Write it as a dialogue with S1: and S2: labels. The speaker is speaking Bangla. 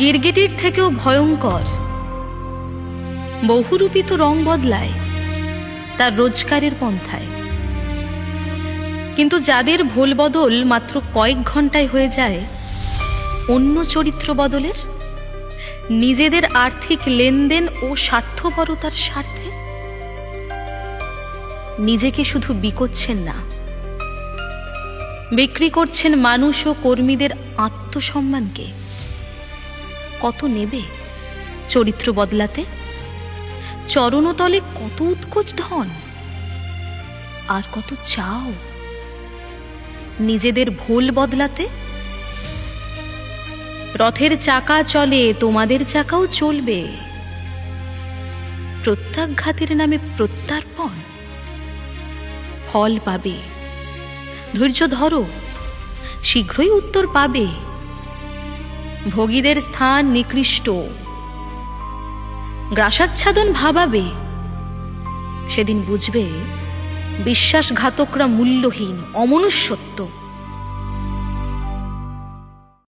S1: গিরগিটির থেকেও ভয়ঙ্কর। বহুরূপী তো রং বদলায় তার রোজগারের পন্থায়, কিন্তু যাদের ভোল বদল মাত্র কয়েক ঘন্টায় হয়ে যায় অন্য চরিত্র বদলের, নিজেদের আর্থিক লেনদেন ও স্বার্থপরতার স্বার্থে, নিজেকে শুধু বিকোচ্ছেন না, বিক্রি করছেন মানুষ ও কর্মীদের আত্মসম্মানকে। কত নেবে চরিত্র বদলাতে? চরণতলে কত উৎকোচ ধন, আর কত চাও নিজেদের ভোল বদলাতে? রথের চাকা চলে, তোমাদের চাকাও চলবে। প্রত্যাঘাতের নামে প্রত্যার্পণ, ফল পাবে। ধৈর্য ধরো, শীঘ্রই উত্তর পাবে। ভোগীদের স্থান নিকৃষ্ট, গ্রাসাচ্ছাদন ভাবাবে। সেদিন বুঝবে বিশ্বাসঘাতকরা মূল্যহীন, অমনুষ্যত্ব।